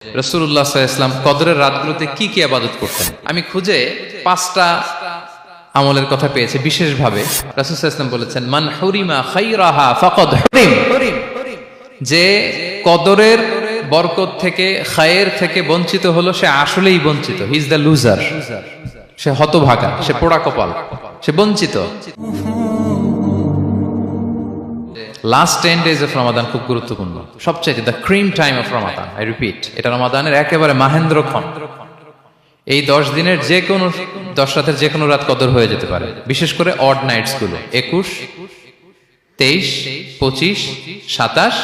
রাসূলুল্লাহ সাল্লাল্লাহু আলাইহি ওয়াসাল্লাম কদরের রাতগুলোতে কি কি ইবাদত করতেন। আমি খুঁজে 5টা আমলের কথা পেয়েছি বিশেষভাবে। রাসূল সাল্লাল্লাহু আলাইহি ওয়াসাল্লাম বলেছেন, মান হুরিমা খায়রাহা ফাকাদ হুরিম, যে কদরের বরকত থেকে খায়ের থেকে বঞ্চিত হলো সে আসলেই বঞ্চিত। হি ইজ দ্য লুজার, সে হতভাগা, সে পোড়া কপাল, সে বঞ্চিত। লাস্ট 10 days অফ রমাদান খুব গুরুত্বপূর্ণ, সবচেয়ে the cream time of Ramadan. I repeat, এটা রমাদানের একেবারে মাহেন্দ্রক্ষণ। এই 10 দিনের যে কোনো 10 রাতের যে কোনো রাত কদর হয়ে যেতে পারে, বিশেষ করে অড নাইটস গুলো 21, 23, 25, 27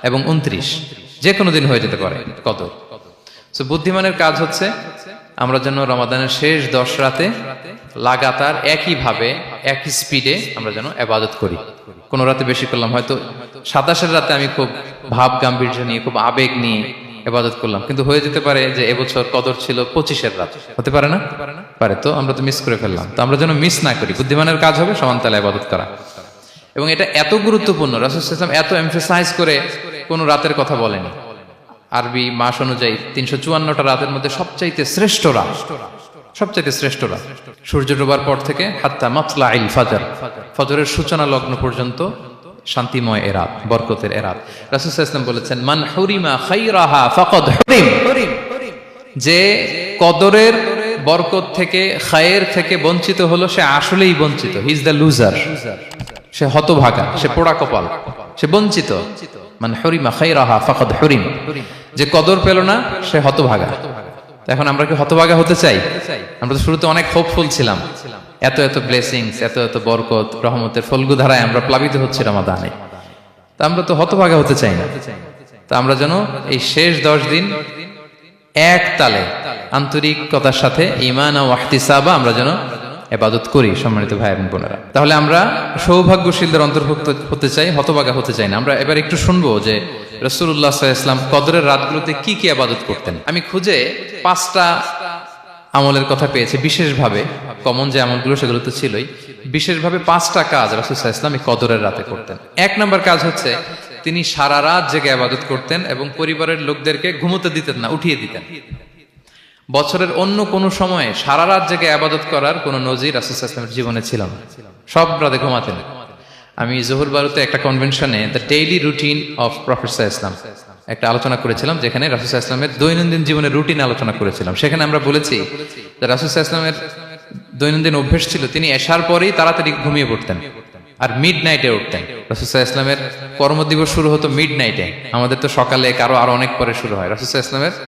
এবং 29, যে কোনো দিন হয়ে যেতে পারে কদর। সো বুদ্ধিমানের কাজ হচ্ছে আমরা যেন রমাদানের শেষ 10 রাতে লাগাতার একইভাবে একই স্পিডে আমরা যেন ইবাদত করি। কোন রাতে বেশি করলাম, হয়তো 27 রাতে আমি খুব ভাব গাম্ভীর্য নিয়ে খুব আবেগ নিয়ে ইবাদত করলাম, কিন্তু হয়ে যেতে পারে যে এবছর কদর ছিল 25 রাত, হতে পারে না? পারে। তো আমরা তো মিস করে ফেললাম। তো আমরা যেন মিস না করি। বুদ্ধিমানের কাজ হবে সমান তালে ইবাদত করা। এবং এটা এত গুরুত্বপূর্ণ, রাসূল সাল্লাল্লাহু আলাইহি ওয়াসাল্লাম এত এমফাসাইজ করে কোন রাতের কথা বলেনি। আরবি মাস অনুযায়ী 354টা রাতের মধ্যে সবচাইতে শ্রেষ্ঠ রাত, সবচাইতে শ্রেষ্ঠ রাত সূর্য ডোবার পর থেকে হাত্তা মাতলাইল ফাজর, ফজরের সূচনা লগ্ন পর্যন্ত শান্তিময় এ রাত, বরকতের এ রাত। রাসূল সাল্লাল্লাহু আলাইহি ওয়াসাল্লাম বলেছেন, মান হুরিমা খায়রাহা ফাকাদ হুরিম, যে কদরের বরকত থেকে খায়ের থেকে বঞ্চিত হলো সে আসলেই বঞ্চিত। হি ইজ দ্য লুজার, সে হতভাগা, সে পোড়া কপাল, সে বঞ্চিত। মান হুরিমা খায়রাহা ফাকাদ হুরিম, যে কদর পেল না সে হতভাগা। এখন আমরা কি হতভাগা হতে চাই? আমরা তো শুরুতে অনেক হোপফুল ছিলাম, এত এত ব্লেসিংস, এত এত বরকত, রহমতের ফলগুধারায় আমরা প্লাবিত হচ্ছি রমাদানে। তা আমরা তো হতভাগা হতে চাই না। তা আমরা যেন এই শেষ 10 দিন এক তালে আন্তরিকতার সাথে ঈমান ও ইহতিসাবা আমরা যেন ইবাদত করি। সম্মানিত ভাই এবং বোনেরা, তাহলে আমরা সৌভাগ্যশীলদের অন্তর্ভুক্ত হতে চাই, হতভাগা হতে চাই না। আমরা এবার একটু শুনবো যে রাসূলুল্লাহ সাল্লাল্লাহু আলাইহি ওয়াসাল্লাম কদরের রাতগুলোতে কি কি ইবাদত করতেন। আমি খুঁজে 5টা আমলের কথা পেয়েছি বিশেষভাবে। কমন যে আমলগুলো সেগুলো তো ছিলই, বিশেষভাবে 5টা কাজ রাসূল সাল্লাল্লাহু আলাইহি ওয়াসাল্লাম এই কদরের রাতে করতেন। 1 নম্বর কাজ হচ্ছে তিনি সারা রাত জেগে ইবাদত করতেন এবং পরিবারের লোকদেরকে ঘুমোতে দিতেন না, উঠিয়ে দিতেন। বছরের অন্য কোনো সময়ে সারা রাত জেগে ইবাদত করার কোনো নজির রাসূল সাল্লাল্লাহু আলাইহি ওয়াসাল্লামের জীবনে ছিল না। সব রাতে ঘুমাতেন। আমি জোহর বারুতে একটা কনভেনশনে the daily routine of prophet সাল্লাল্লাহু আলাইহি ওয়াসাল্লাম একটা আলোচনা করেছিলাম, যেখানে রাসূল সাল্লাল্লাহু আলাইহি ওয়াসাল্লামের দৈনন্দিন জীবনের রুটিন আলোচনা করেছিলাম। সেখানে আমরা বলেছি যে রাসূল সাল্লাল্লাহু আলাইহি ওয়াসাল্লামের দৈনন্দিন অভ্যাস ছিল তিনি এশার পরেই তাড়াতাড়ি ঘুমিয়ে পড়তেন আর মিড নাইটে উঠতেন। রাসূল সাল্লাল্লাহু আলাইহি ওয়াসাল্লামের কর্মদিবস শুরু হতো মিড নাইটে, আমাদের তো সকালে, কারো আরো অনেক পরে শুরু হয়। রাসূল সাল্লাল্লাহু আলাইহি ওয়াসাল্লামের